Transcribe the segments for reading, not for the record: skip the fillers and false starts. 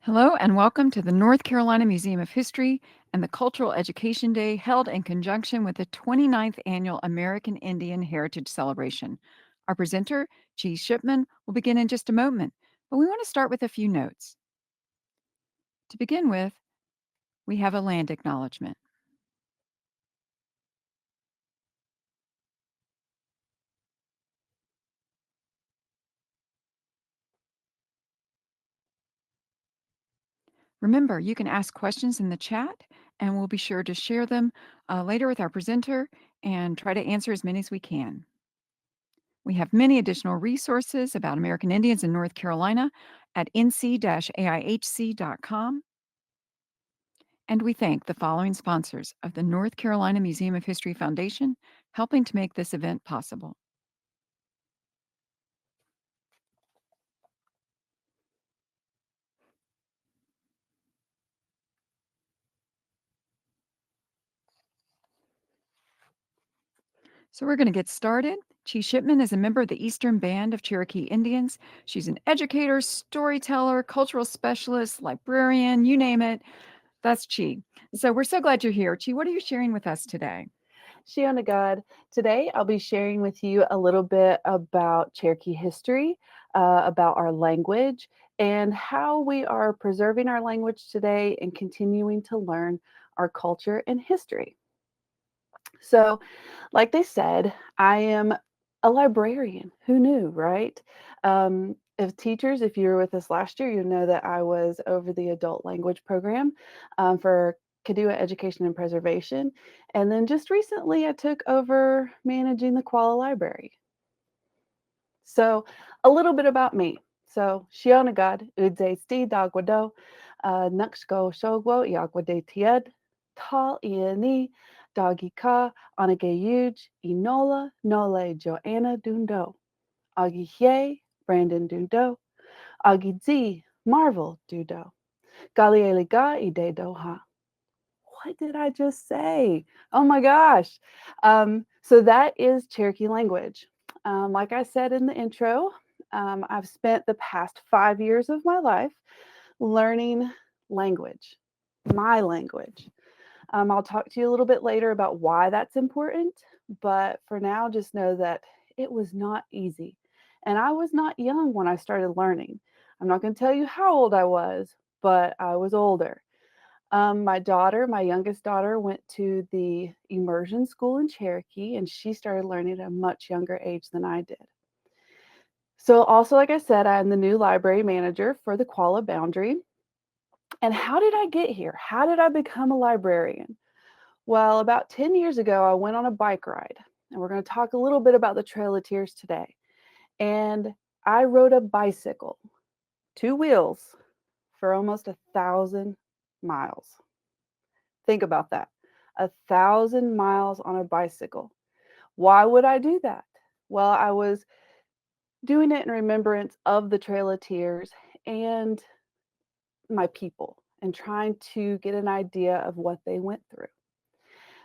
Hello and welcome to the North Carolina Museum of History and the Cultural Education Day held in conjunction with the 29th Annual American Indian Heritage Celebration. Our presenter, Shipman, will begin in just a moment, but we want to start with a few notes. To begin with, we have a land acknowledgement. Remember, you can ask questions in the chat, and we'll be sure to share them later with our presenter and try to answer as many as we can. We have many additional resources about American Indians in North Carolina at nc-aihc.com. And we thank the following sponsors of the North Carolina Museum of History Foundation, helping to make this event possible. So we're going to get started. Chi Shipman is a member of the Eastern Band of Cherokee Indians. She's an educator, storyteller, cultural specialist, librarian, you name it. That's Chi. So we're so glad you're here. Chi, what are you sharing with us today? Shiona God. Today I'll be sharing with you a little bit about Cherokee history, about our language, and how we are preserving our language today and continuing to learn our culture and history. So, like they said, I am a librarian. Who knew, right? If teachers, if you were with us last year, you know that I was over the adult language program for Kadua Education and Preservation. And then just recently, I took over managing the Koala Library. So, a little bit about me. So, Shionagad, Udze Sti Dagwado, Nuxko Shogwo, Yagwade Tied, Tal Iani, Dagi Ka, Anage Yuj, Inola, Nole, Joanna Dundo, Agi Hye, Brandon Dundo, Agi Z, Marvel Dudo, Galieliga Ide Doha. What did I just say? Oh my gosh. So that is Cherokee language. Like I said in the intro, I've spent the past 5 years of my life learning language, my language. I'll talk to you a little bit later about why that's important, but for now, just know that it was not easy. And I was not young when I started learning. I'm not going to tell you how old I was, but I was older. My daughter, my youngest daughter, went to the immersion school in Cherokee, and she started learning at a much younger age than I did. So, also, like I said, I'm the new library manager for the Koala Boundary. And how did I get here? How did I become a librarian? Well, about 10 years ago, I went on a bike ride, and we're going to talk a little bit about the Trail of Tears today. And I rode a bicycle, two wheels, for almost 1,000 miles. Think about that. 1,000 miles on a bicycle. Why would I do that? Well, I was doing it in remembrance of the Trail of Tears and my people and trying to get an idea of what they went through.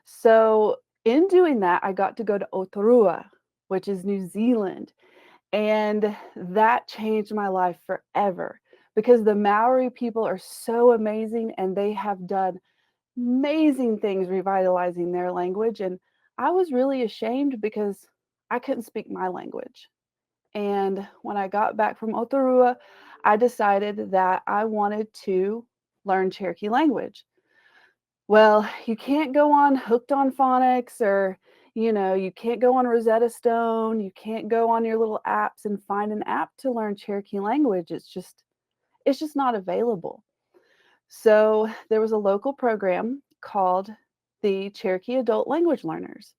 So, in doing that, I got to go to Otorua, which is New Zealand. And that changed my life forever because the Maori people are so amazing and they have done amazing things revitalizing their language. And I was really ashamed because I couldn't speak my language. And when I got back from Otorua, I decided that I wanted to learn Cherokee language. Well, you can't go on Hooked on Phonics or, you can't go on Rosetta Stone. You can't go on your little apps and find an app to learn Cherokee language. It's just not available. So there was a local program called the Cherokee Adult Language Learners.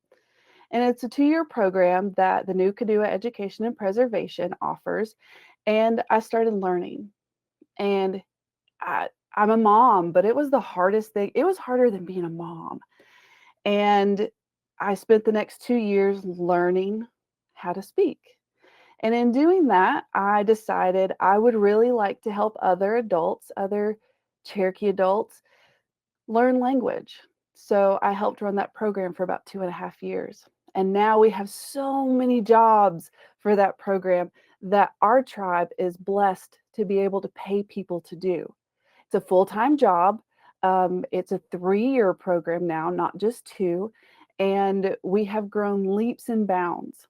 And it's a 2-year program that the new Kadua Education and Preservation offers. And I started learning. And I'm a mom, but it was the hardest thing. It was harder than being a mom. And I spent the next 2 years learning how to speak. And in doing that, I decided I would really like to help other adults, other Cherokee adults, learn language. So I helped run that program for about 2.5 years. And now we have so many jobs for that program that our tribe is blessed to be able to pay people to do. It's a full-time job. It's a 3-year program now, not just 2, and we have grown leaps and bounds.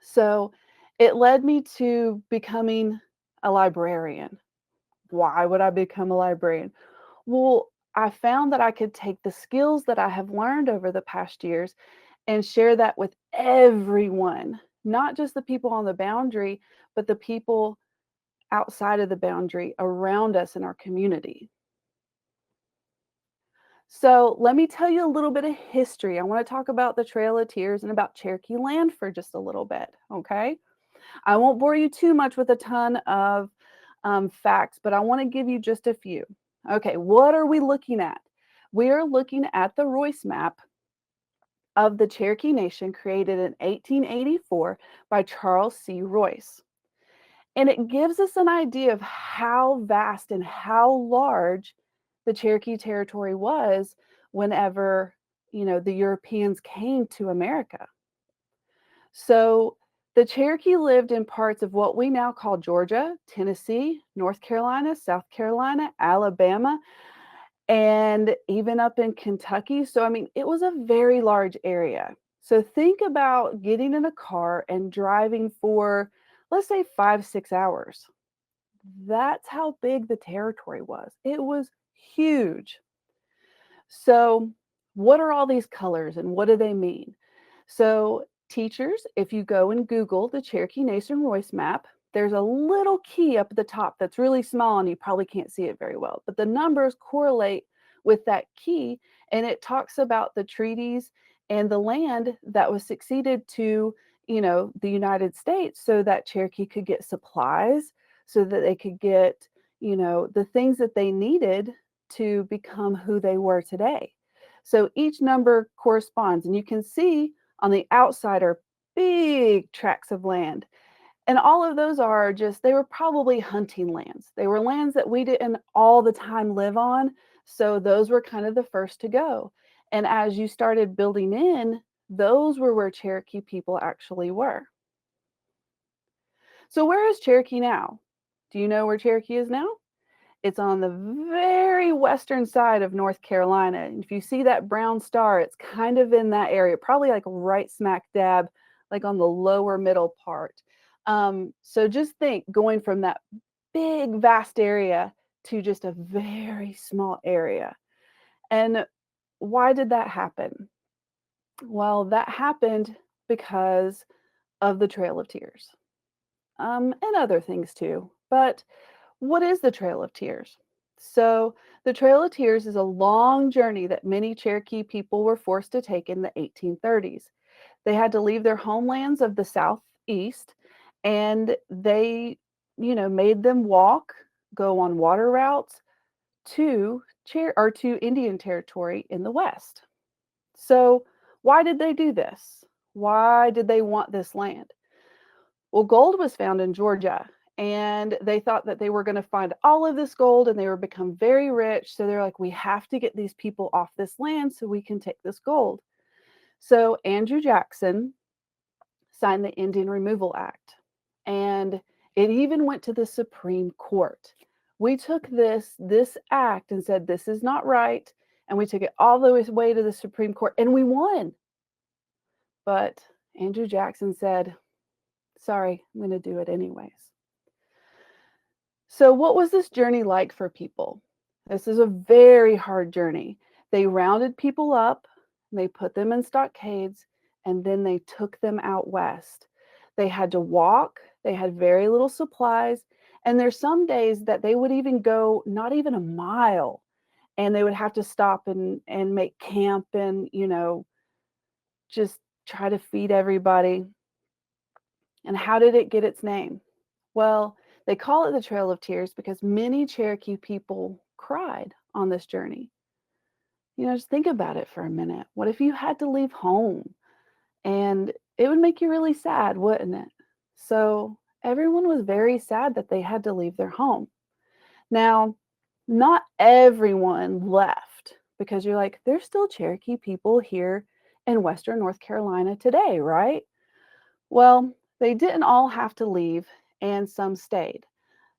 So it led me to becoming a librarian. Why would I become a librarian? Well, I found that I could take the skills that I have learned over the past years and share that with everyone, not just the people on the boundary, but the people outside of the boundary around us in our community. So, let me tell you a little bit of history. I want to talk about the Trail of Tears and about Cherokee land for just a little bit, okay? I won't bore you too much with a ton of facts, but I want to give you just a few. Okay, what are we looking at? We are looking at the Royce map of the Cherokee Nation created in 1884 by Charles C. Royce. And it gives us an idea of how vast and how large the Cherokee territory was whenever, the Europeans came to America. So the Cherokee lived in parts of what we now call Georgia, Tennessee, North Carolina, South Carolina, Alabama, and even up in Kentucky. So, I mean, it was a very large area. So, think about getting in a car and driving for, let's say, 5, 6 hours. That's how big the territory was. It was huge. So, what are all these colors and what do they mean? So, teachers, if you go and Google the Cherokee Nation Royce map, there's a little key up at the top that's really small and you probably can't see it very well. But the numbers correlate with that key and it talks about the treaties and the land that was succeeded to, the United States so that Cherokee could get supplies, so that they could get, the things that they needed to become who they were today. So each number corresponds, and you can see on the outside are big tracts of land. And all of those are just, they were probably hunting lands. They were lands that we didn't all the time live on. So those were kind of the first to go. And as you started building in, those were where Cherokee people actually were. So where is Cherokee now? Do you know where Cherokee is now? It's on the very western side of North Carolina. And if you see that brown star, it's kind of in that area, probably like right smack dab, like on the lower middle part. So just think going from that big, vast area to just a very small area. And why did that happen? Well, that happened because of the Trail of Tears, and other things too. But what is the Trail of Tears? So, the Trail of Tears is a long journey that many Cherokee people were forced to take in the 1830s. They had to leave their homelands of the southeast and they, made them walk, go on water routes to to Indian territory in the west. So, why did they do this? Why did they want this land? Well, gold was found in Georgia, and they thought that they were going to find all of this gold and they would become very rich. So they're like, we have to get these people off this land so we can take this gold. So Andrew Jackson signed the Indian Removal Act, and it even went to the Supreme Court. We took this act and said this is not right, and we took it all the way to the Supreme Court, and we won. But Andrew Jackson said, "Sorry, I'm going to do it anyways." So, what was this journey like for people? This is a very hard journey. They rounded people up, they put them in stockades, and then they took them out west. They had to walk, they had very little supplies, and there's some days that they would even go not even a mile and they would have to stop and make camp and, just try to feed everybody. And how did it get its name? Well, they call it the Trail of Tears because many Cherokee people cried on this journey. Just think about it for a minute. What if you had to leave home? And it would make you really sad, wouldn't it? So everyone was very sad that they had to leave their home. Now, not everyone left because you're like, there's still Cherokee people here in Western North Carolina today, right? Well, they didn't all have to leave, and some stayed.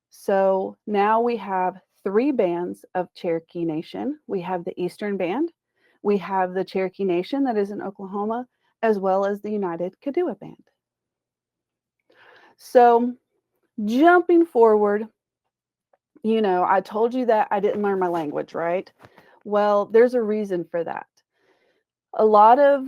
So now we have three bands of Cherokee Nation. We have the Eastern Band, we have the Cherokee Nation that is in Oklahoma, as well as the United Kituwa Band. So, jumping forward, I told you that I didn't learn my language, right? Well, there's a reason for that. A lot of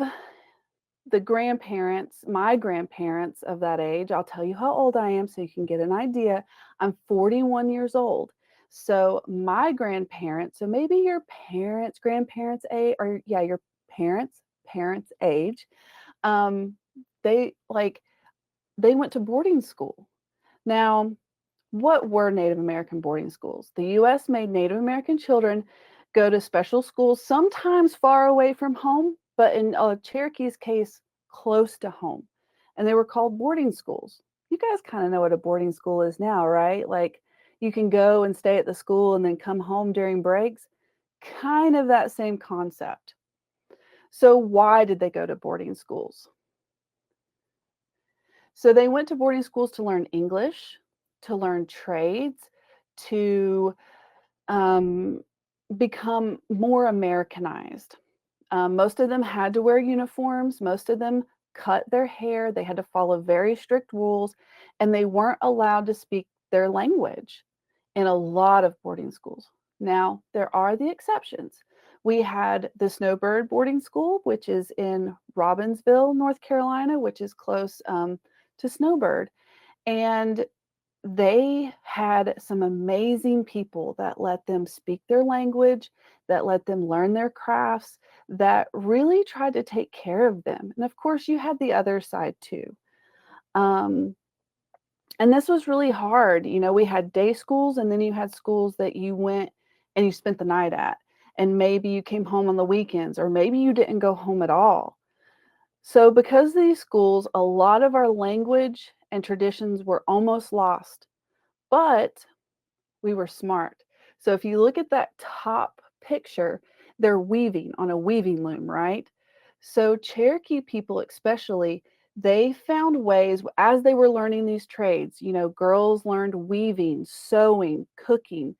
the grandparents, my grandparents of that age, I'll tell you how old I am so you can get an idea. I'm 41 years old. So my grandparents, so maybe your parents, grandparents age, or yeah, your parents age, um, they like they went to boarding school. Now, what were Native American boarding schools? The US made Native American children go to special schools, sometimes far away from home, but in Cherokee's case, close to home. And they were called boarding schools. You guys kind of know what a boarding school is now, right? Like you can go and stay at the school and then come home during breaks. Kind of that same concept. So, why did they go to boarding schools? So they went to boarding schools to learn English, to learn trades, to um, become more Americanized. Most of them had to wear uniforms. Most of them cut their hair. They had to follow very strict rules, and they weren't allowed to speak their language in a lot of boarding schools. Now, there are the exceptions. We had the Snowbird Boarding School, which is in Robbinsville, North Carolina, which is close to Snowbird. And they had some amazing people that let them speak their language, that let them learn their crafts, that really tried to take care of them. And of course, you had the other side too. Um, and this was really hard. We had day schools, and then you had schools that you went and you spent the night at. And maybe you came home on the weekends, or maybe you didn't go home at all. So, because of these schools, a lot of our language and traditions were almost lost. But we were smart. So if you look at that top picture, they're weaving on a weaving loom, right? So Cherokee people, especially, they found ways as they were learning these trades. Girls learned weaving, sewing, cooking.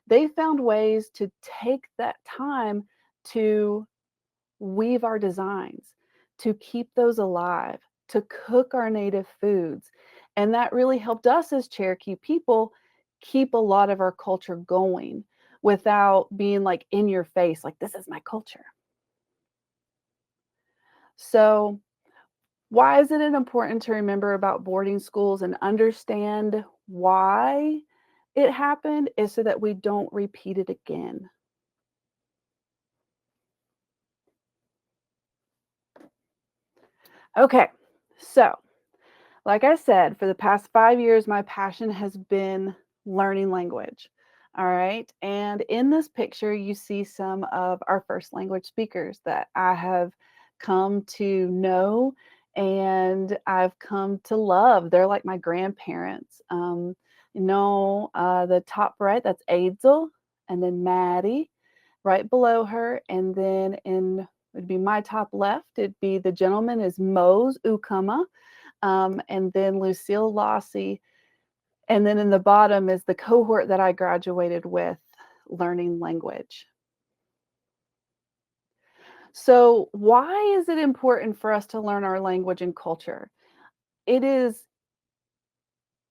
They found ways to take that time to weave our designs, to keep those alive, to cook our native foods. And that really helped us as Cherokee people keep a lot of our culture going without being like in your face, like, this is my culture. So, why is it important to remember about boarding schools and understand why it happened? Is so that we don't repeat it again. Okay, so like I said, for the past 5 years, my passion has been learning language. All right. And in this picture, you see some of our first language speakers that I have come to know and I've come to love. They're like my grandparents. The top right, that's Aidsel, and then Maddie right below her. And then would be my top left, it'd be the gentleman is Mose Ukama, and then Lucille Lossie. And then in the bottom is the cohort that I graduated with learning language. So, why is it important for us to learn our language and culture? It is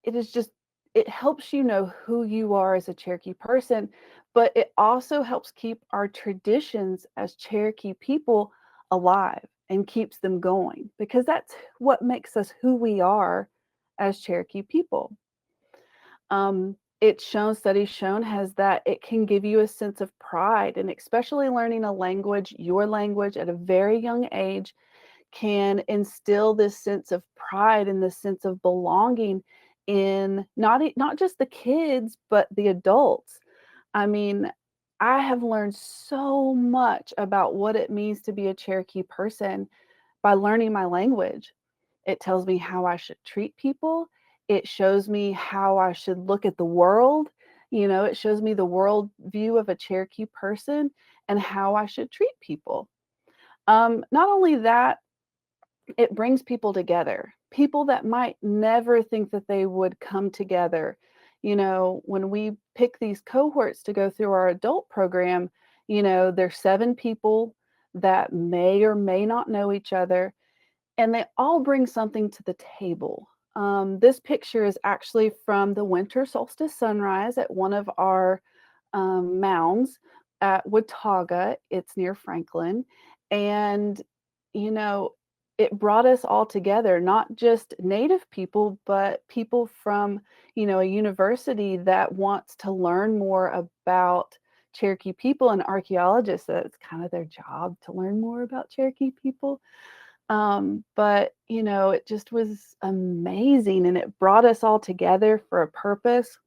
it is just it helps you know who you are as a Cherokee person, but it also helps keep our traditions as Cherokee people alive and keeps them going because that's what makes us who we are as Cherokee people. It's shown, studies shown has that it can give you a sense of pride, and especially learning a language, your language at a very young age can instill this sense of pride and this sense of belonging in not just the kids, but the adults. I mean, I have learned so much about what it means to be a Cherokee person by learning my language. It tells me how I should treat people. It shows me how I should look at the world. It shows me the world view of a Cherokee person and how I should treat people. Not only that, it brings people together. People that might never think that they would come together. When we pick these cohorts to go through our adult program, there's 7 people that may or may not know each other, and they all bring something to the table. This picture is actually from the winter solstice sunrise at one of our mounds at Watauga. It's near Franklin. And, you know, it brought us all together, not just Native people, but people from, a university that wants to learn more about Cherokee people, and archaeologists, that's kind of their job to learn more about Cherokee people. But, it just was amazing, and it brought us all together for a purpose.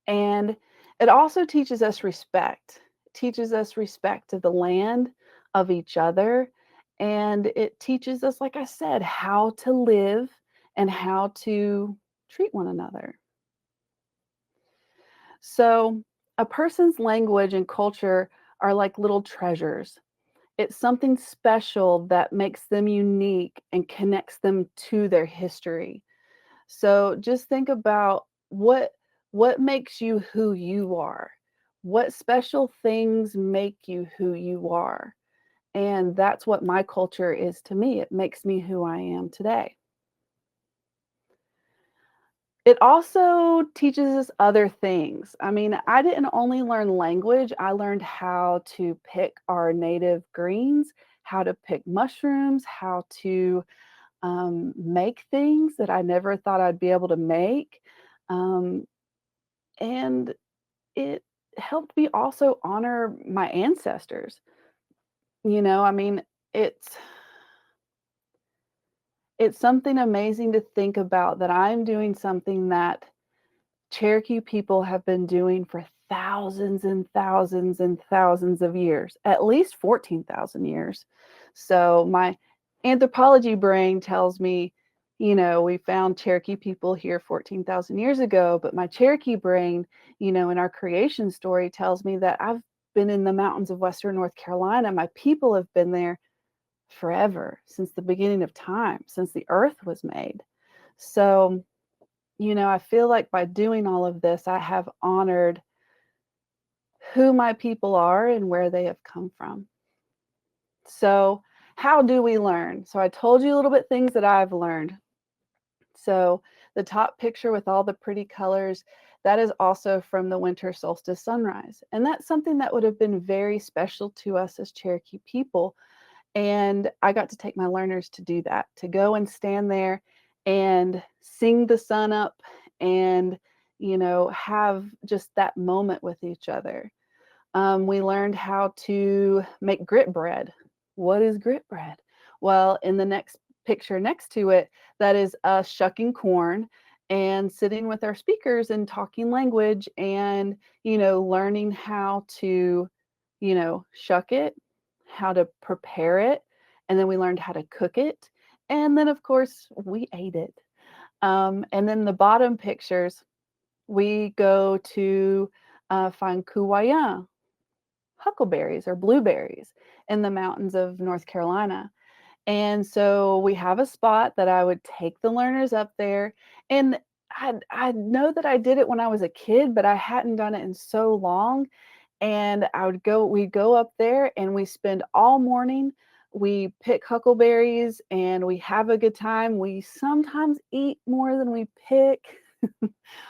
And it also teaches us respect. It teaches us respect of the land, of each other, and it teaches us, like I said, how to live and how to treat one another. So, a person's language and culture are like little treasures. It's something special that makes them unique and connects them to their history. So just think about what makes you who you are. What special things make you who you are? And that's what my culture is to me. It makes me who I am today. It also teaches us other things. I mean, I didn't only learn language, I learned how to pick our native greens, how to pick mushrooms, how to make things that I never thought I'd be able to make. Um, and it helped me also honor my ancestors. I mean, it's it's something amazing to think about that I'm doing something that Cherokee people have been doing for thousands and thousands and thousands of years, at least 14,000 years. So my anthropology brain tells me, we found Cherokee people here 14,000 years ago, but my Cherokee brain, in our creation story tells me that I've been in the mountains of Western North Carolina. My people have been there forever, since the beginning of time, since the earth was made. So I feel like by doing all of this, I have honored who my people are and where they have come from. So, how do we learn? So, I told you a little bit things that I've learned. So, the top picture with all the pretty colors, that is also from the winter solstice sunrise. And that's something that would have been very special to us as Cherokee people. And I got to take my learners to do that, to go and stand there and sing the sun up and, have just that moment with each other. We learned how to make grit bread. What is grit bread? Well, in the next picture next to it, that is us shucking corn and sitting with our speakers and talking language and, learning how to, shuck it, how to prepare it, and then we learned how to cook it. And then, of course, we ate it. And then the bottom pictures, we go to find kuwaya, huckleberries or blueberries in the mountains of North Carolina. And so we have a spot that I would take the learners up there. And I know that I did it when I was a kid, but I hadn't done it in so long. And we'd go up there and we spend all morning. We pick huckleberries and we have a good time. We sometimes eat more than we pick,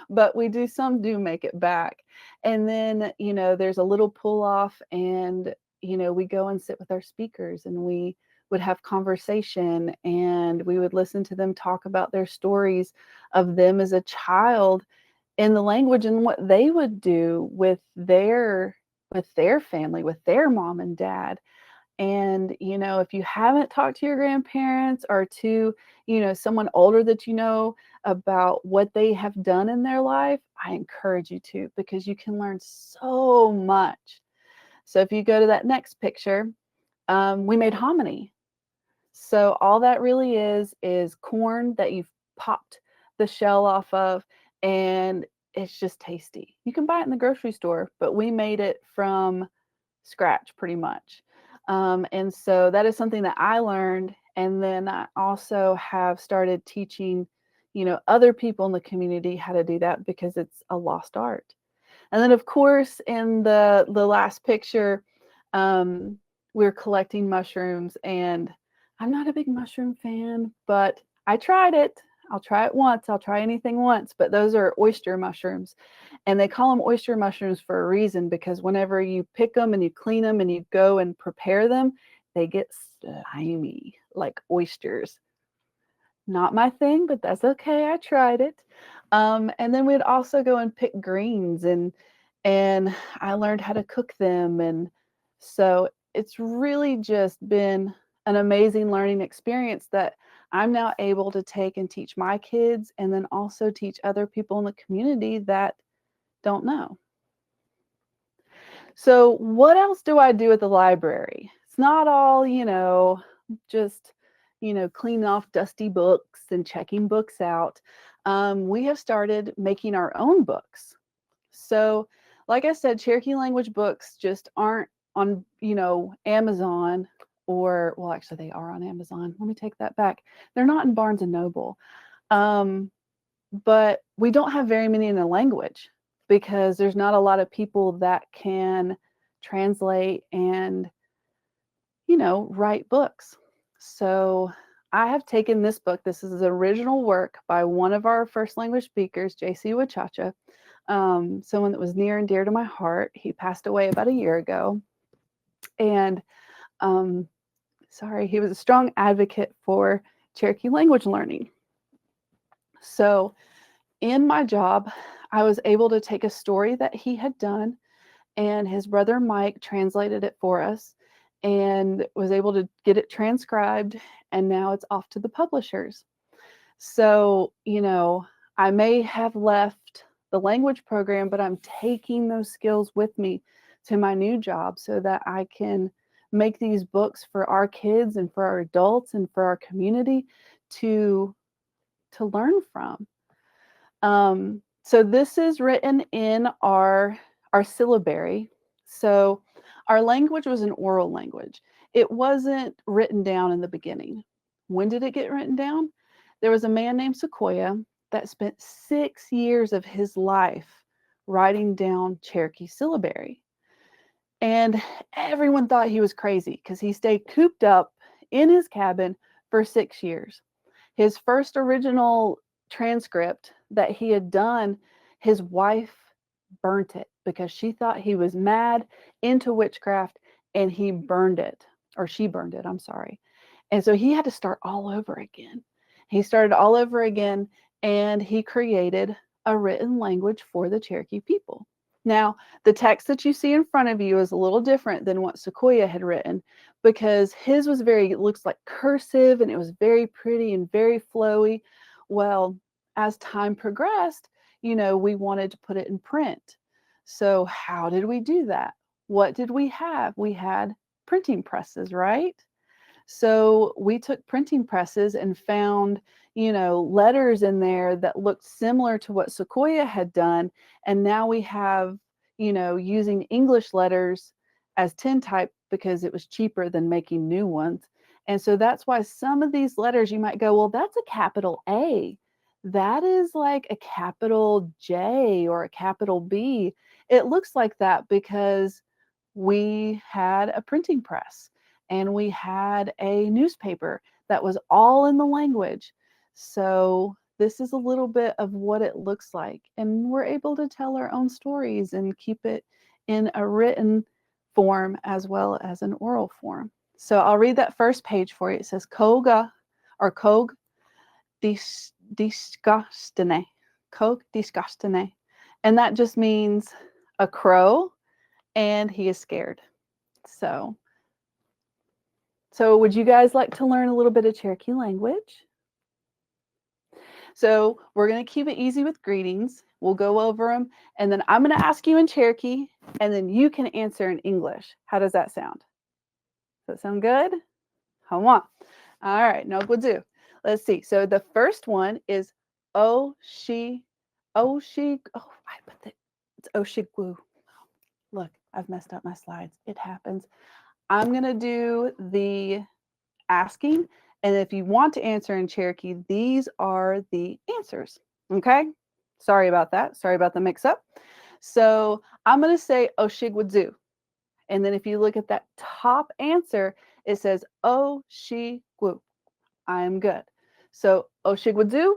but some do make it back. And then, there's a little pull off and, we go and sit with our speakers and we would have conversation and we would listen to them talk about their stories of them as a child in the language and what they would do with their family, with their mom and dad. And, if you haven't talked to your grandparents or to, someone older that about what they have done in their life, I encourage you to, because you can learn so much. So if you go to that next picture, we made hominy. So all that really is corn that you've popped the shell off of, and it's just tasty. You can buy it in the grocery store, but we made it from scratch pretty much. And so that is something that I learned. And then I also have started teaching, other people in the community how to do that because it's a lost art. And then, of course, in the last picture, um, we're collecting mushrooms, and I'm not a big mushroom fan, but I tried it. I'll try it once. I'll try anything once, but those are oyster mushrooms. And they call them oyster mushrooms for a reason because whenever you pick them and you clean them and you go and prepare them, they get slimy like oysters. Not my thing, but that's okay. I tried it. And then we'd also go and pick greens and I learned how to cook them. And so it's really just been an amazing learning experience that I'm now able to take and teach my kids and then also teach other people in the community that don't know. So, what else do I do at the library? It's not all, just, cleaning off dusty books and checking books out. We have started making our own books. So, like I said, Cherokee language books just aren't on, Amazon or, well, actually, they are on Amazon. Let me take that back. They're not in Barnes and Noble. Um, but we don't have very many in the language because there's not a lot of people that can translate and write books. So I have taken this book. This is an original work by one of our first language speakers, JC Wachacha, someone that was near and dear to my heart. He passed away about a year ago, and um, sorry, he was a strong advocate for Cherokee language learning. So in my job, I was able to take a story that he had done, and his brother Mike translated it for us and was able to get it transcribed, and now it's off to the publishers. So, I may have left the language program, but I'm taking those skills with me to my new job so that I can make these books for our kids and for our adults and for our community to learn from. So this is written in our syllabary. So our language was an oral language. It wasn't written down in the beginning. When did it get written down? There was a man named Sequoia that spent 6 years of his life writing down Cherokee syllabary. And everyone thought he was crazy because he stayed cooped up in his cabin for 6 years. His first original transcript that he had done, his wife burnt it because she thought he was mad into witchcraft and he burned it, or she burned it, I'm sorry. And so he had to start all over again. He started all over again and he created a written language for the Cherokee people. Now, the text that you see in front of you is a little different than what Sequoia had written because his was very, it looks like cursive and it was very pretty and very flowy. Well, as time progressed, we wanted to put it in print. So, how did we do that? What did we have? We had printing presses, right? So we took printing presses and found, letters in there that looked similar to what Sequoia had done. And now we have, using English letters as tintype because it was cheaper than making new ones. And so that's why some of these letters you might go, well, that's a capital A. That is like a capital J or a capital B. It looks like that because we had a printing press and we had a newspaper that was all in the language. So this is a little bit of what it looks like. And we're able to tell our own stories and keep it in a written form as well as an oral form. So I'll read that first page for you. It says Koga or Kog disgustene. Kog disgustene. And that just means a crow and he is scared. So would you guys like to learn a little bit of Cherokee language? So we're going to keep it easy with greetings. We'll go over them, and then I'm going to ask you in Cherokee, and then you can answer in English. How does that sound? Does that sound good? Come on. All right, no good do. Let's see. So the first one is oh she, oh she. Oh, I put the it's oh she glue. Look, I've messed up my slides. It happens. I'm going to do the asking, And if you want to answer in Cherokee, these are the answers. Okay? Sorry about that. Sorry about the mix up. So I'm going to say Oshigwadzu. And then if you look at that top answer, it says Oshigwu. I am good. So Oshigwadzu,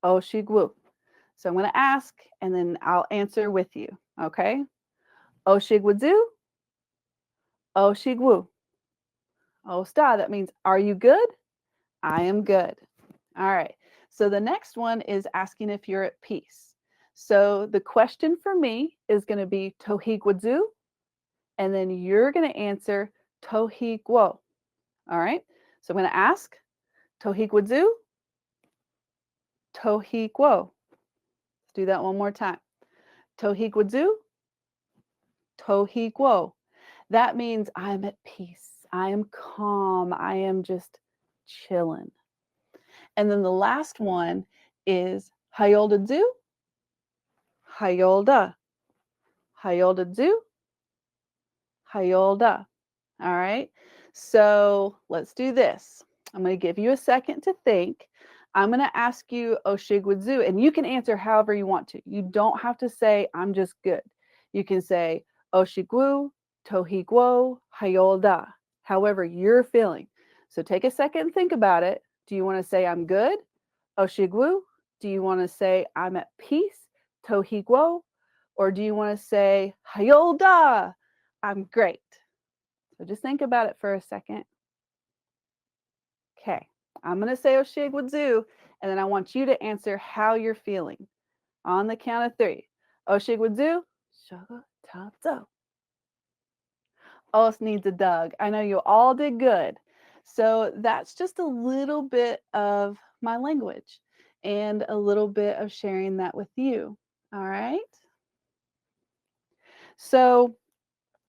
Oshigwu. So I'm going to ask and then I'll answer with you. Okay? Oshigwadzu, Oshigwu. Osta, that means are you good? I am good. All right. So the next one is asking if you're at peace. So the question for me is going to be Tohigwadzu, and then you're going to answer Tohigwo. All right. So I'm going to ask Tohigwadzu, Tohigwo. Let's do that one more time. Tohigwadzu, Tohigwo. That means I'm at peace. I am calm. I am just chilling. And then the last one is Hayoldazu, Hayolda, Hayoldazu, Hayolda. All right. So let's do this. I'm going to give you a second to think. I'm going to ask you Oshigwadzu, and you can answer however you want to. You don't have to say, I'm just good. You can say Oshigwu, Tohigwo, Hayolda, however you're feeling. So take a second and think about it. Do you want to say, I'm good? Oshigwu? Do you want to say, I'm at peace? Tohigwo? Or do you want to say, Hayolda? I'm great. So just think about it for a second. Okay, I'm going to say Oshigwadzu, and then I want you to answer how you're feeling. On the count of 3. Oshigwadzu, Shogo Tazo. Os needs a Doug. I know you all did good. So that's just a little bit of my language and a little bit of sharing that with you. All right. So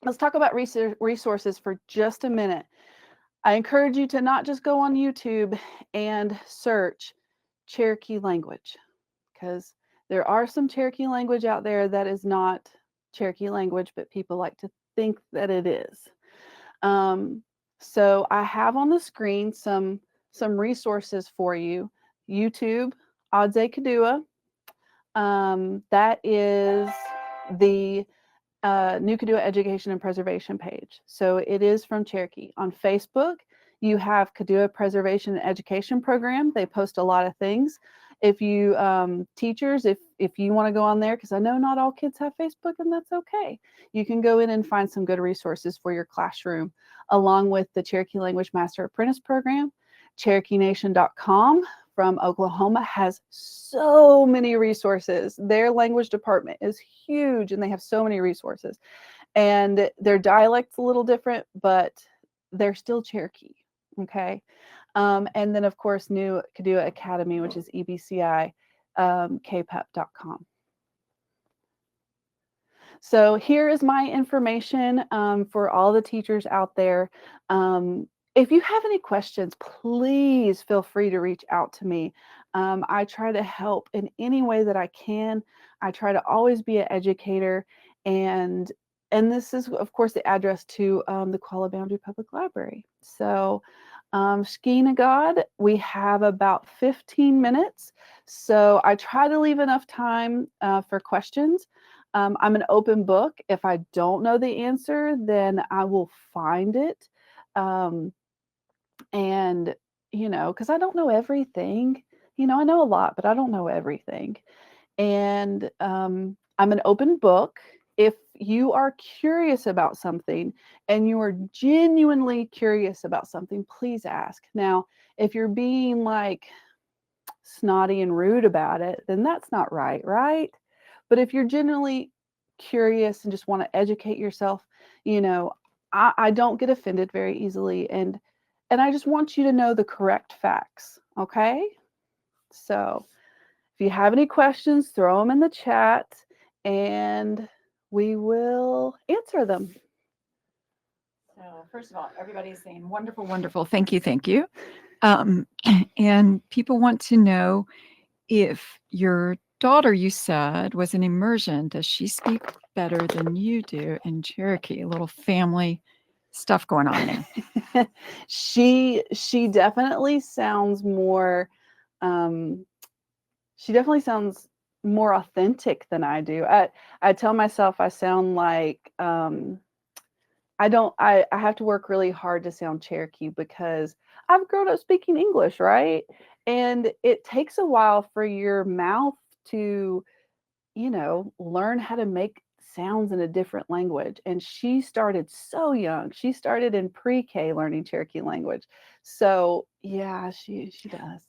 let's talk about resources for just a minute. I encourage you to not just go on YouTube and search Cherokee language, because there are some Cherokee language out there that is not Cherokee language, but people like to think that it is. So I have on the screen some resources for you. YouTube, Adze Kadua. That is the New Kadua Education and Preservation page. So it is from Cherokee. On Facebook, you have Kadua Preservation and Education Program. They post a lot of things. If you teachers, if you want to go on there, because I know not all kids have Facebook, and that's okay. You can go in and find some good resources for your classroom, along with the Cherokee Language Master Apprentice Program. CherokeeNation.com from Oklahoma has so many resources. Their language department is huge, and they have so many resources. And their dialect's a little different, but they're still Cherokee. Okay. And then, of course, New Kadua Academy, which is EBCI, kpep.com. So here is my information for all the teachers out there. If you have any questions, please feel free to reach out to me. I try to help in any way that I can. I try to always be an educator, and this is, of course, the address to the Kuala Boundary Public Library. So, Skeena God, we have about 15 minutes. So I try to leave enough time for questions. I'm an open book. If I don't know the answer, then I will find it. And, because I don't know everything. I know a lot, but I don't know everything. And I'm an open book. If you are curious about something and you are genuinely curious about something, please ask. Now, if you're being like snotty and rude about it, then that's not right, right? But if you're genuinely curious and just want to educate yourself, I don't get offended very easily, and I just want you to know the correct facts, okay? So if you have any questions, throw them in the chat and we will answer them. So first of all, everybody's saying wonderful, wonderful. Thank you, thank you. And people want to know if your daughter, you said, was an immersion. Does she speak better than you do in Cherokee? A little family stuff going on there. She definitely sounds more, um, she definitely sounds more authentic than I do. I tell myself I sound like, I don't I have to work really hard to sound Cherokee because I've grown up speaking English, right? And it takes a while for your mouth to, learn how to make sounds in a different language. And she started so young. She started in pre-K learning Cherokee language. So, yeah, she does.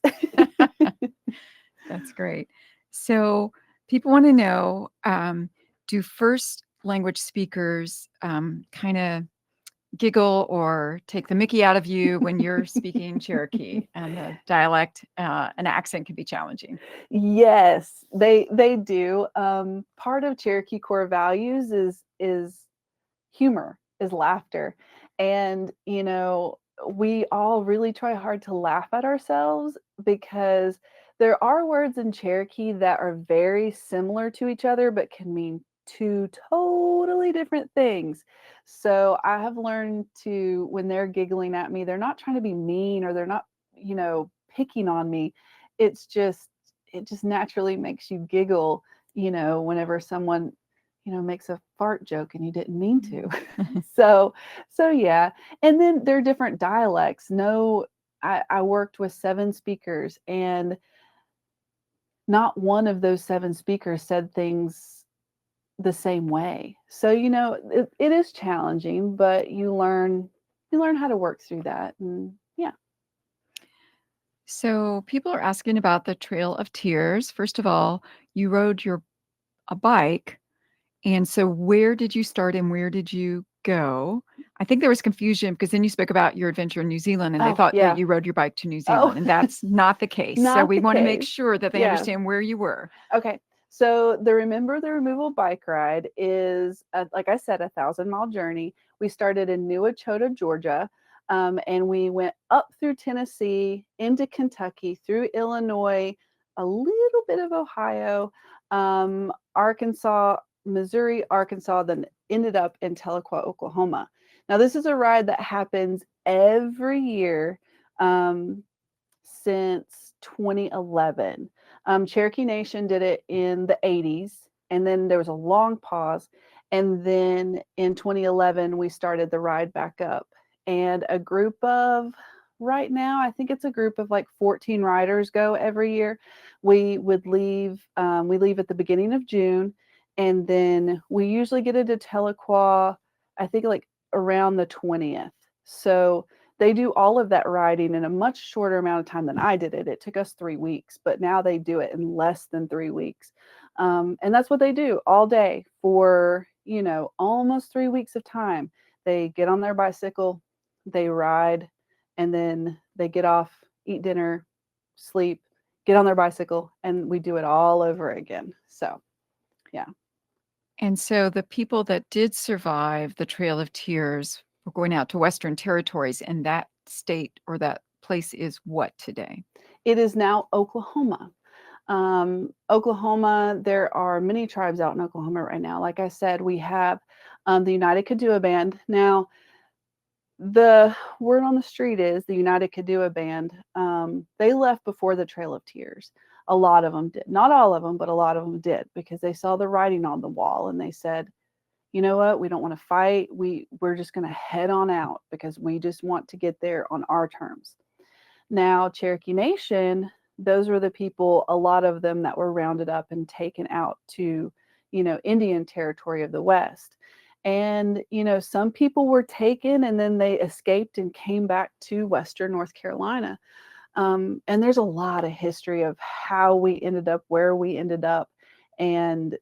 That's great. So people want to know, do first language speakers kind of giggle or take the mickey out of you when you're speaking Cherokee and the dialect and accent can be challenging? Yes, they do. Part of Cherokee core values is humor, is laughter. And, we all really try hard to laugh at ourselves because there are words in Cherokee that are very similar to each other but can mean two totally different things. So I have learned to, when they're giggling at me, they're not trying to be mean or they're not, picking on me. It's just, it just naturally makes you giggle, whenever someone makes a fart joke and you didn't mean to. so, so yeah. And then there are different dialects. No, I worked with 7 speakers, and not one of those 7 speakers said things the same way. So, it is challenging, but you learn how to work through that. And yeah. So people are asking about the Trail of Tears. First of all, you rode your a bike. And so where did you start and where did you go? I think there was confusion because then you spoke about your adventure in New Zealand and they Oh, thought that yeah. you rode your bike to New Oh, Zealand, and that's not the case. So not we the want to make case. sure that they Yeah. understand where you were. Okay. So the Remember the Removal bike ride is, like I said, 1,000-mile journey. We started in New Echota, Georgia, and we went up through Tennessee, into Kentucky, through Illinois, a little bit of Ohio, Arkansas, Missouri, Arkansas, then ended up in Tahlequah, Oklahoma. Now, this is a ride that happens every year. Um, since 2011. Cherokee Nation did it in the 80s, and then there was a long pause. And then in 2011, we started the ride back up. And a group of, right now, I think it's a group of like 14 riders go every year. We leave at the beginning of June, and then we usually get into Tahlequah, I think like around the 20th. So they do all of that riding in a much shorter amount of time than I did it. It took us 3 weeks, but now they do it in less than 3 weeks. And that's what they do all day for, almost 3 weeks of time. They get on their bicycle, they ride, and then they get off, eat dinner, sleep, get on their bicycle, and we do it all over again. So, yeah. And so the people that did survive the Trail of Tears were going out to Western territories, and that state or that place is what today? It is now Oklahoma. Oklahoma, there are many tribes out in Oklahoma right now. Like I said, we have the United Kadua Band. Now, the word on the street is the United Kadua Band. They left before the Trail of Tears. A lot of them did. Not all of them, but a lot of them did because they saw the writing on the wall and they said, you know what, we don't want to fight. We're just going to head on out because we just want to get there on our terms. Now, Cherokee Nation, those were the people, a lot of them that were rounded up and taken out to, Indian territory of the West. And, some people were taken and then they escaped and came back to Western North Carolina. And there's a lot of history of how we ended up where we ended up. And,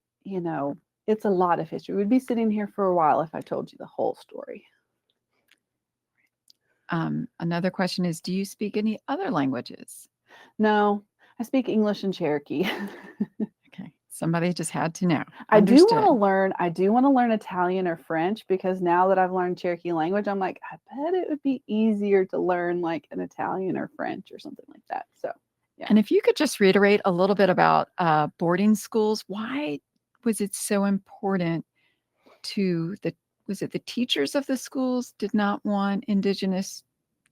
it's a lot of history. We'd be sitting here for a while if I told you the whole story. Another question is, do you speak any other languages? No, I speak English and Cherokee. Okay, somebody just had to know. I do want Understood. to learn. I do want to learn Italian or French because now that I've learned Cherokee language, I'm like, I bet it would be easier to learn like an Italian or French or something like that. So, yeah. And if you could just reiterate a little bit about boarding schools, why was it so important to the was it the teachers of the schools did not want indigenous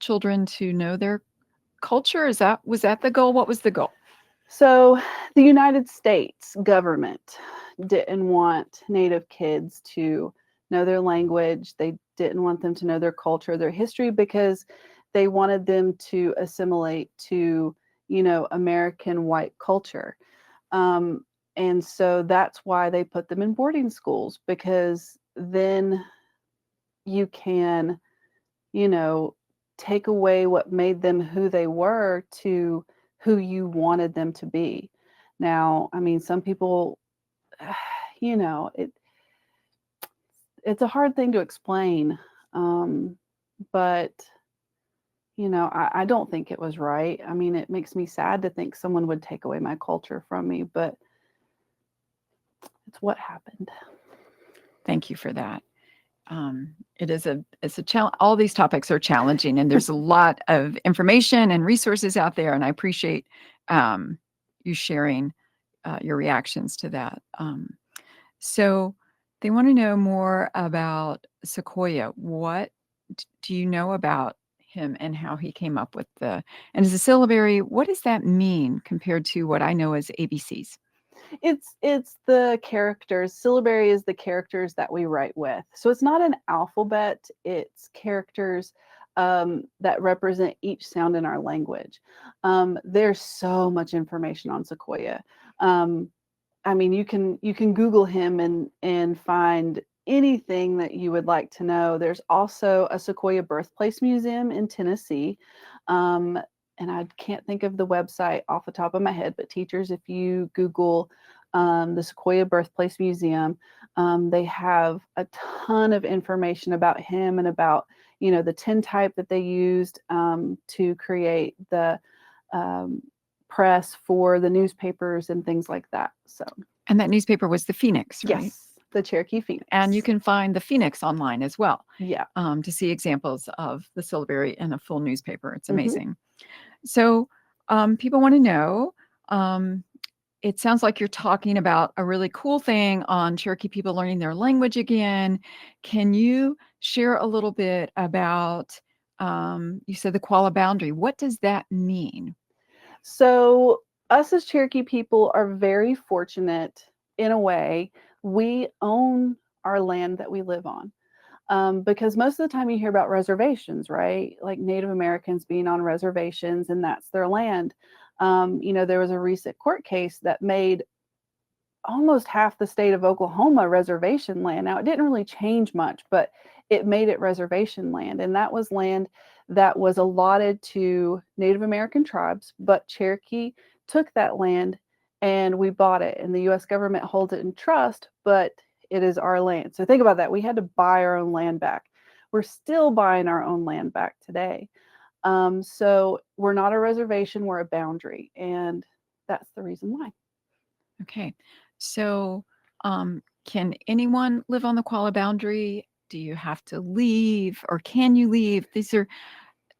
children to know their culture? Was that the goal? What was the goal? So, the United States government didn't want Native kids to know their language. They didn't want them to know their culture, their history, because they wanted them to assimilate to, American white culture. Um, and so that's why they put them in boarding schools, because then you can, you know, take away what made them who they were to who you wanted them to be. Now, I mean, some people, you know, it it's a hard thing to explain, um, but I don't think it was right. I mean, it makes me sad to think someone would take away my culture from me, but it's what happened. Thank you for that. It's a challenge. All these topics are challenging, and there's a lot of information and resources out there. And I appreciate you sharing your reactions to that. So they want to know more about Sequoia. What do you know about him and how he came up with and as a syllabary, what does that mean compared to what I know as ABCs? It's the characters. Syllabary is the characters that we write with. So it's not an alphabet, it's characters that represent each sound in our language. There's so much information on Sequoia. Um, I mean, you can Google him and find anything that you would like to know. There's also a Sequoia Birthplace Museum in Tennessee. Um, and I can't think of the website off the top of my head, but teachers, if you Google the Sequoia Birthplace Museum, they have a ton of information about him and about, the tintype that they used to create the um, press for the newspapers and things like that. So, And that newspaper was the Phoenix, right? yes, the Cherokee And you Phoenix. can find the Phoenix online as well Yeah. to see examples of the syllabary in a full newspaper. It's Hmm. amazing. So people want to know. Um, it sounds like you're talking about a really cool thing on Cherokee people learning their language again. Can you share a little bit about, you said the koala boundary? What does that mean? So, us as Cherokee people are very fortunate in a way. We own our land that we live on. Because most of the time you hear about reservations, right? Like Native Americans being on reservations and that's their land. There was a recent court case that made almost half the state of Oklahoma reservation land. Now, it didn't really change much, but it made it reservation land. And that was land that was allotted to Native American tribes, but Cherokee took that land and we bought it. And the US government holds it in trust, but it is our land. So think about that. We had to buy our own land back. We're still buying our own land back today. So we're not a reservation, we're a boundary. And that's the reason why. Okay. So, can anyone live on the koala boundary? Do you have to leave or can you leave? These are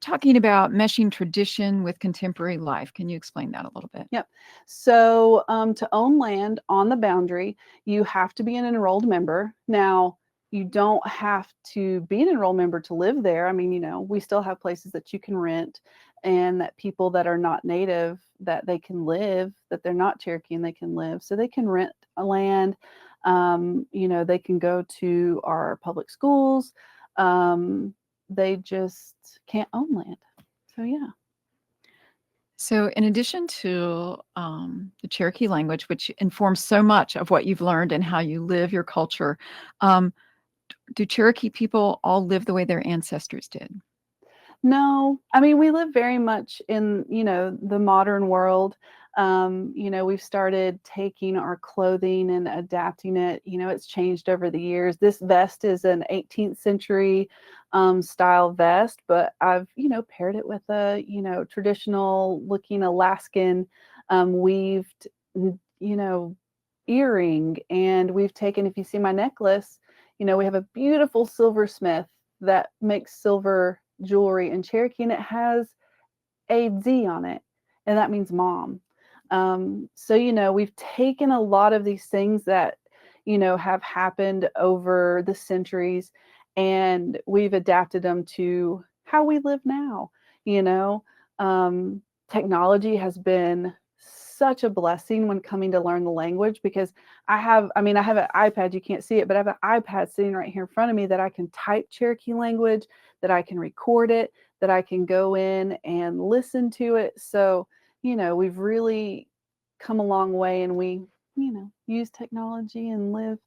talking about meshing tradition with contemporary life. Can you explain that a little bit? Yep. So to own land on the boundary, you have to be an enrolled member. Now, you don't have to be an enrolled member to live there. I mean, we still have places that you can rent and that people that are not native that they can live, that they're not Cherokee and they can live. So they can rent a land. They can go to our public schools. Um, they just can't own land. So yeah. So, in addition to the Cherokee language, which informs so much of what you've learned and how you live your culture, um, do Cherokee people all live the way their ancestors did? No, I mean, we live very much in, the modern world. We've started taking our clothing and adapting it. It's changed over the years. This vest is an 18th century style vest, but I've, paired it with a, traditional looking Alaskan weaved, you know, earring. And we've taken, if you see my necklace, we have a beautiful silversmith that makes silver jewelry in Cherokee, and it has a Z on it, and that means mom. So we've taken a lot of these things that have happened over the centuries, and we've adapted them to how we live now. You know, um, Technology has been such a blessing when coming to learn the language because I have an iPad, you can't see it, but I have an iPad sitting right here in front of me that I can type Cherokee language, that I can record it, that I can go in and listen to it. So, we've really come a long way, and we, use technology and live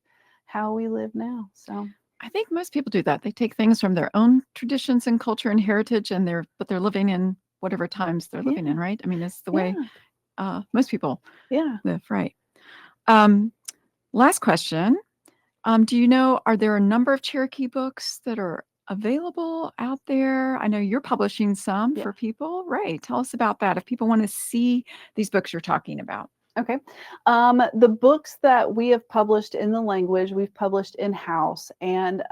how we live now. So, I think most people do that. They take things from their own traditions and culture and heritage, and they're living in whatever times they're living in, yeah, right? I mean, it's the way yeah, most people yeah. live, right? Um, Last question. Do you know, are there a number of Cherokee books that are available out there? I know you're publishing some Yeah. for people, right? Tell us about that. If people want to see these books you're talking about. Okay. The books that we have published in the language, we've published in-house, and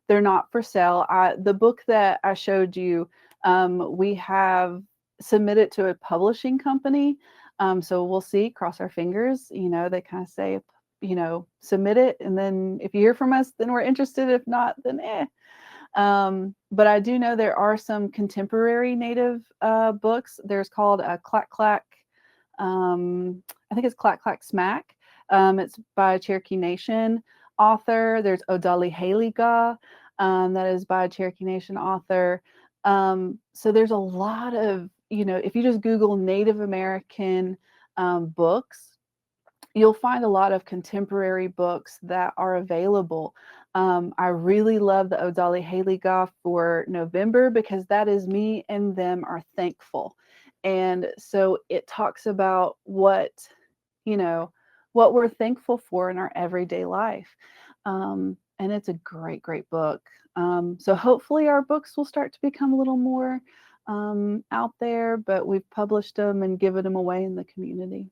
they're not for sale. The book that I showed you, we have submitted to a publishing company. So we'll see, cross our fingers. They kind of say, submit it, and then if you hear from us, then we're interested. If not, then eh. But I do know there are some contemporary Native books. There's called a Clack Clack. I think it's Clack Clack Smack. It's by a Cherokee Nation author. There's Odali Haleyga, that is by a Cherokee Nation author. So there's a lot of, if you just Google Native American books, you'll find a lot of contemporary books that are available. I really love the Odali Haley Goff for November because that is Me and Them Are Thankful. And so it talks about you know, what we're thankful for in our everyday life. And it's a great, great book. So hopefully our books will start to become a little more out there, but we've published them and given them away in the community.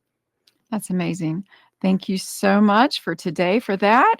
That's amazing. Thank you so much for today for that.